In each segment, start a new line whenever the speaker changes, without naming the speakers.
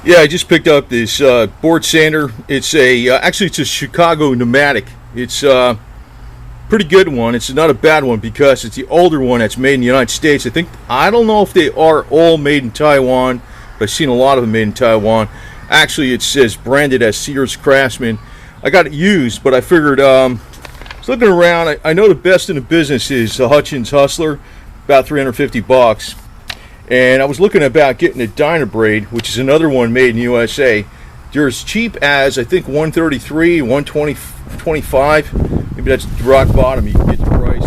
Yeah, I just picked up this board sander. It's actually it's a Chicago Pneumatic. It's pretty good one. It's not a bad one because it's the older one that's made in the United States. I don't know if they are all made in Taiwan, but I've seen a lot of them made in Taiwan. Actually, it says branded as Sears Craftsman. I got it used, but I figured I was looking around. I know the best in the business is the Hutchins Hustler, about $350. And I was looking about getting a Dynabrade, which is another one made in the USA. They're as cheap as I think 133, 120, 25. Maybe that's rock bottom. You can get the price.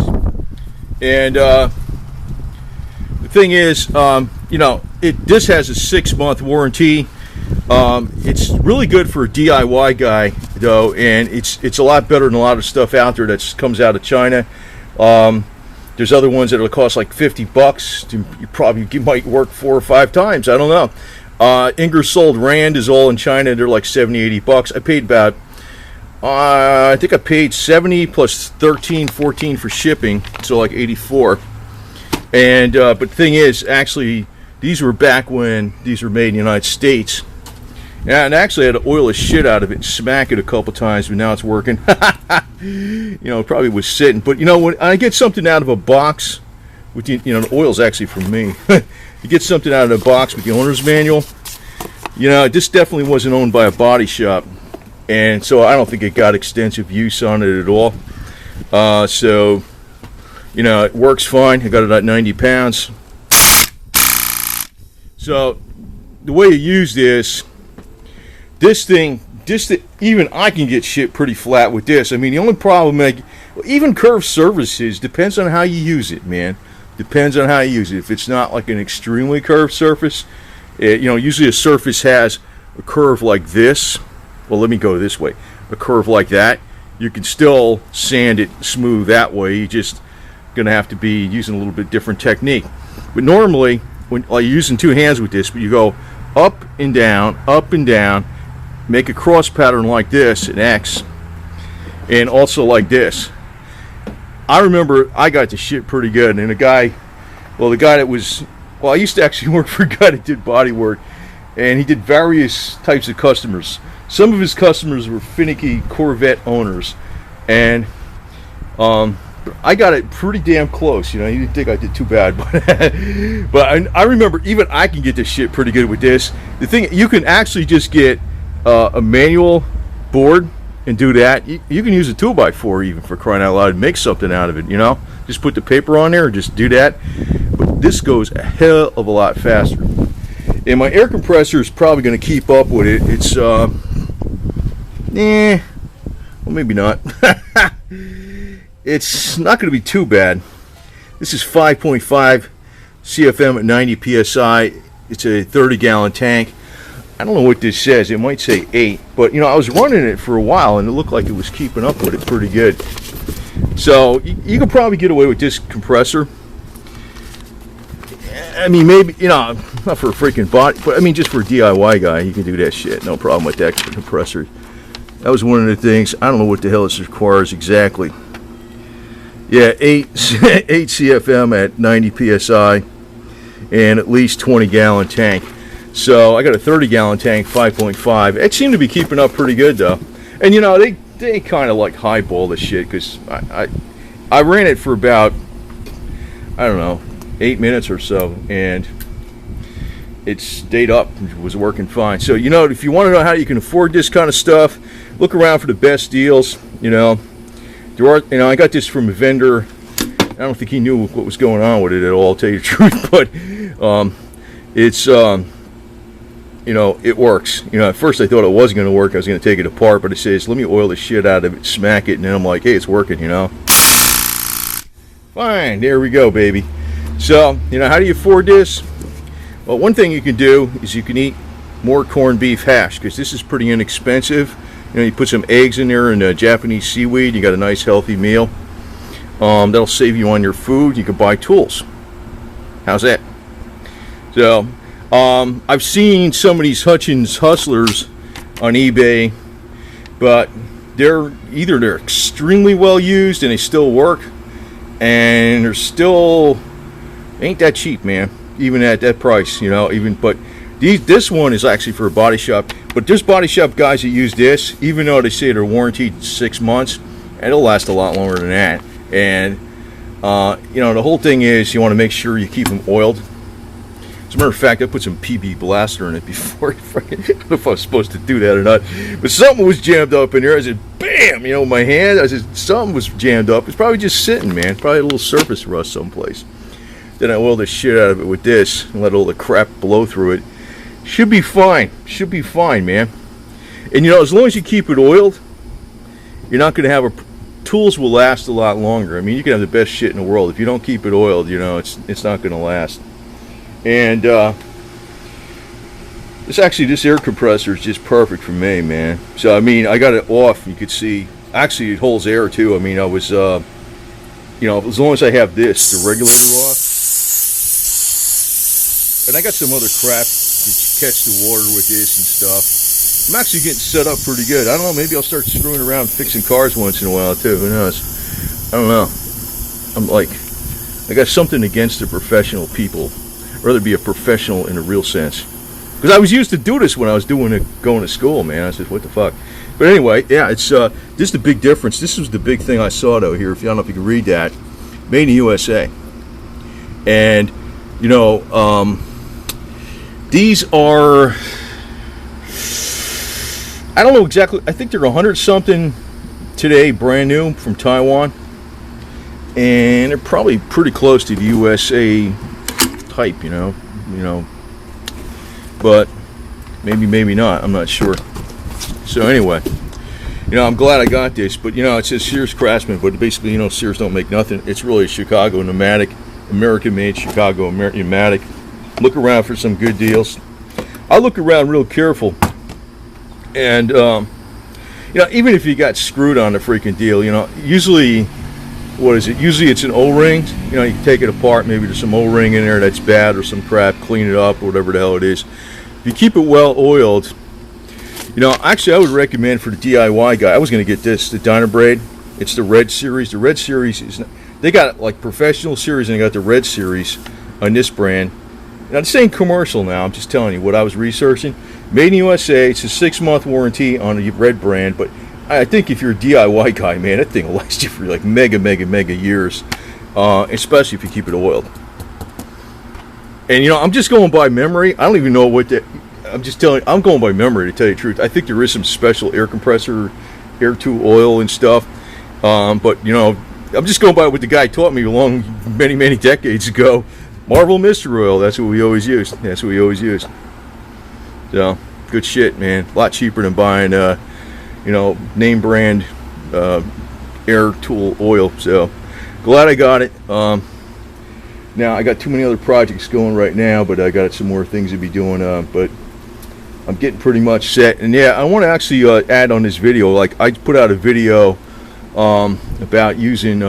And the thing is, this has a 6-month warranty. It's really good for a DIY guy, though, and it's a lot better than a lot of stuff out there that comes out of China. There's other ones that will cost like $50. You might work 4 or 5 times. I don't know. Ingersoll Rand is all in China. They're like $70, $80. I paid about, I think I paid 70 plus 13, 14 for shipping, so like 84. And but the thing is, actually, these were back when these were made in the United States. Yeah, and actually I had to oil the shit out of it and smack it a couple times, but now it's working. It probably was sitting. But when I get something out of a box with the oil's actually from me. You get something out of the box with the owner's manual. This definitely wasn't owned by a body shop, and so I don't think it got extensive use on it at all. So it works fine. I got it at 90 pounds. So the way you use this thing, even I can get shit pretty flat with this. I mean, the only problem, even curved surfaces, depends on how you use it, man. Depends on how you use it. If it's not like an extremely curved surface, usually a surface has a curve like this. Well, let me go this way. A curve like that. You can still sand it smooth that way. You're just going to have to be using a little bit different technique. But normally, when you're using 2 hands with this, but you go up and down, make a cross pattern like this, an X, and also like this. I remember I got the shit pretty good, and the guy that was, I used to actually work for a guy that did bodywork, and he did various types of customers. Some of his customers were finicky Corvette owners, and I got it pretty damn close. He didn't think I did too bad, but I remember even I can get this shit pretty good with this. The thing, you can actually just get a manual board and do that. You can use a 2x4 even, for crying out loud, and make something out of it. Just put the paper on there and just do that. But this goes a hell of a lot faster, and my air compressor is probably going to keep up with it. It's well, maybe not. It's not going to be too bad. This is 5.5 CFM at 90 psi. It's a 30-gallon tank. I don't know what this says. It might say 8, but I was running it for a while and it looked like it was keeping up with it pretty good. So you could probably get away with this compressor. I mean, maybe not for a freaking bot, but I mean just for a DIY guy, you can do that shit. No problem with that compressor. That was one of the things. I don't know what the hell this requires exactly. Yeah, 8 CFM at 90 psi and at least 20-gallon tank. So I got a 30-gallon tank, 5.5. It seemed to be keeping up pretty good, though. And they kind of like highball this shit, because I ran it for about, I don't know, 8 minutes or so, and it stayed up. It was working fine. So if you want to know how you can afford this kind of stuff, look around for the best deals. There are, I got this from a vendor. I don't think he knew what was going on with it at all, to tell you the truth, but it's it works. At first I thought it wasn't going to work. I was going to take it apart, but it says, let me oil the shit out of it, smack it, and then I'm like, hey, it's working, Fine, there we go, baby. So, how do you afford this? Well, one thing you can do is you can eat more corned beef hash, because this is pretty inexpensive. You put some eggs in there and Japanese seaweed, you got a nice healthy meal. That'll save you on your food. You can buy tools. How's that? So, I've seen some of these Hutchins Hustlers on eBay, but they're extremely well used and they still work, and they're still ain't that cheap, man. Even at that price, but This one is actually for a body shop, but there's body shop guys that use this, even though they say they're warranted 6 months, and it'll last a lot longer than that. And you know, the whole thing is you want to make sure you keep them oiled. As a matter of fact, I put some PB Blaster in it before. I don't know if I was supposed to do that or not, but something was jammed up in there. I said, bam, you know, with my hand. I said, something was jammed up. It's probably just sitting, man. Probably a little surface rust someplace. Then I oiled the shit out of it with this and let all the crap blow through it. Should be fine. Should be fine, man. And you know, as long as you keep it oiled, you're not going to have tools will last a lot longer. I mean, you can have the best shit in the world. If you don't keep it oiled, you know, it's not going to last. And this air compressor is just perfect for me, man. So I mean, I got it off. You could see, actually, it holds air too. I mean, I was, you know, as long as I have the regulator off, and I got some other crap to catch the water with this and stuff. I'm actually getting set up pretty good. I don't know. Maybe I'll start screwing around fixing cars once in a while too. Who knows? I don't know. I'm like, I got something against the professional people. I'd rather be a professional in a real sense, because I was used to do this when I was going to school, man. I said, what the fuck? But anyway, yeah, it's this is the big difference. This was the big thing I saw though here. If I don't know if you can read that, made in the USA. And you know, these are, I don't know exactly. I think they're 100 something today, brand new from Taiwan, and they're probably pretty close to the USA type, you know, but maybe not. I'm not sure. So anyway, you know, I'm glad I got this. But you know, it says Sears Craftsman, but basically, you know, Sears don't make nothing. It's really a Chicago Pneumatic, American-made Chicago Pneumatic. Look around for some good deals. I look around real careful, and you know, even if you got screwed on the freaking deal, you know, usually. What is it? Usually it's an O-ring. You know, you can take it apart. Maybe there's some O-ring in there that's bad or some crap. Clean it up or whatever the hell it is. If you keep it well oiled, you know, actually I would recommend for the DIY guy. I was going to get this, the Dynabrade. It's the Red Series. The Red Series is, they got like professional series and they got the Red Series on this brand. Now this ain't commercial now. I'm just telling you what I was researching. Made in USA. It's a 6-month warranty on the Red brand, but I think if you're a DIY guy, man, that thing will last you for like mega years, especially if you keep it oiled. And you know, I'm just going by memory. I don't even know what that. I'm just telling you, I'm going by memory to tell you the truth. I think there is some special air compressor, air tool oil and stuff. But you know, I'm just going by what the guy taught me many decades ago. Marvel Mystery Oil. That's what we always used. That's what we always used. So good shit, man. A lot cheaper than buying. You know, name brand air tool oil. So glad I got it. Now I got too many other projects going right now, but I got some more things to be doing. But I'm getting pretty much set. And yeah, I want to actually add on this video. Like I put out a video about using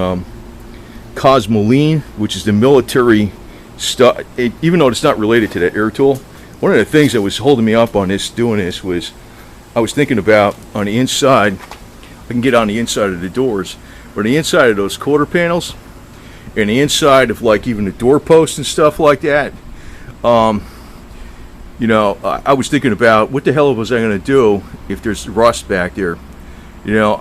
Cosmoline, which is the military stuff. Even though it's not related to that air tool, one of the things that was holding me up on this doing this was. I was thinking about on the inside, I can get on the inside of the doors, but the inside of those quarter panels, and the inside of like even the door posts and stuff like that, you know, I was thinking about what the hell was I going to do if there's rust back there. You know,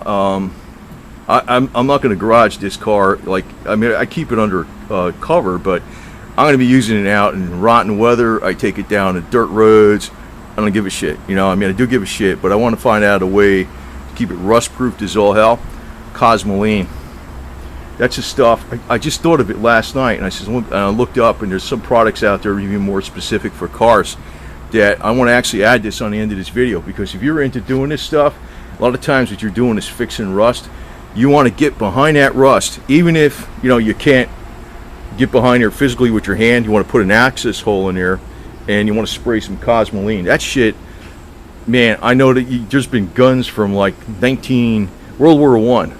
I'm not going to garage this car. Like, I mean, I keep it under cover, but I'm going to be using it out in rotten weather. I take it down to dirt roads. I don't give a shit, you know. I mean, I do give a shit, but I want to find out a way to keep it rust-proofed as all hell. Cosmoline. That's the stuff. I just thought of it last night, and I looked up, and there's some products out there even more specific for cars that I want to actually add this on the end of this video, because if you're into doing this stuff, a lot of times what you're doing is fixing rust. You want to get behind that rust, even if you know you can't get behind there physically with your hand. You want to put an access hole in there. And you want to spray some Cosmoline. That shit, man, I know that there's been guns from like World War I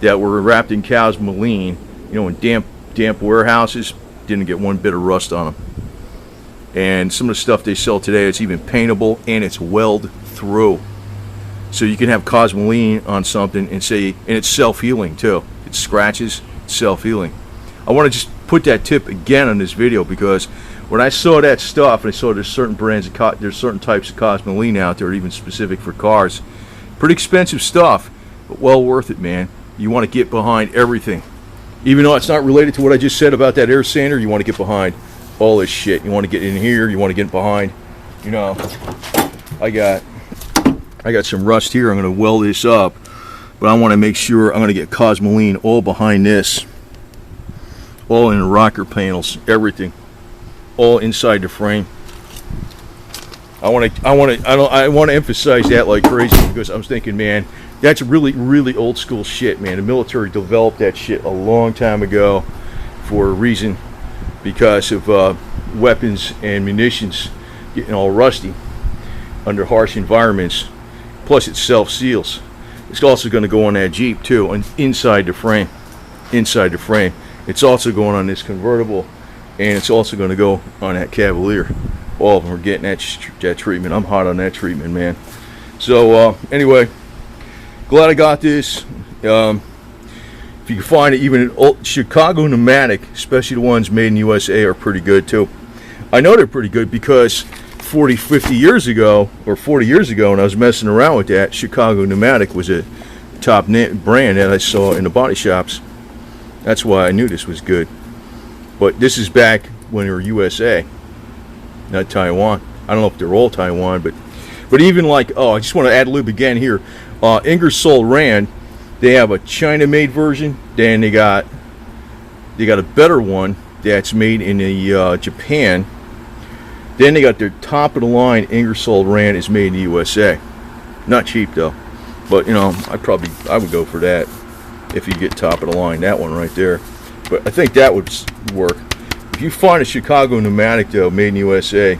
that were wrapped in Cosmoline, you know, in damp warehouses, didn't get one bit of rust on them. And some of the stuff they sell today, it's even paintable and it's weld through. So you can have Cosmoline on something and it's self-healing too. It scratches, it's self-healing. I want to just put that tip again on this video because When I saw that stuff, and I saw there's certain brands, there's certain types of cosmoline out there, even specific for cars. Pretty expensive stuff, but well worth it, man. You want to get behind everything. Even though it's not related to what I just said about that air sander, you want to get behind all this shit. You want to get in here, you want to get behind, you know, I got some rust here. I'm going to weld this up, but I want to make sure I'm going to get cosmoline all behind this, all in the rocker panels, everything, all inside the frame. I want to emphasize that like crazy, because I was thinking, man, that's really old school shit, man. The military developed that shit a long time ago for a reason, because of weapons and munitions getting all rusty under harsh environments. Plus it self-seals. It's also going to go on that Jeep too, and inside the frame. It's also going on this convertible, and it's also going to go on that Cavalier. All of them are getting that treatment. I'm hot on that treatment, man. So anyway, glad I got this. If you can find it, even an old Chicago Pneumatic, especially the ones made in USA, are pretty good too. I know they're pretty good because 50 years ago, or 40 years ago, when I was messing around with that, Chicago Pneumatic was a top brand that I saw in the body shops. That's why I knew this was good. But this is back when they were USA, not Taiwan. I don't know if they're all Taiwan, but even like, oh, I just want to add a little bit again here. Ingersoll Rand, they have a China-made version. Then they got a better one that's made in Japan. Then they got their top of the line. Ingersoll Rand is made in the USA. Not cheap though, but you know, I would go for that if you get top of the line. That one right there. But I think that would work. If you find a Chicago Pneumatic though, made in USA,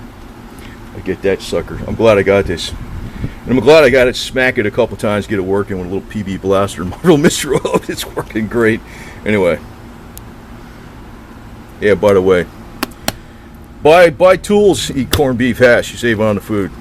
I get that sucker. I'm glad I got this. And I'm glad I got it, smack it a couple times, get it working with a little PB blaster and Marvel Mist Oil. It's working great. Anyway. Yeah, by the way, buy tools, eat corned beef hash. You save on the food.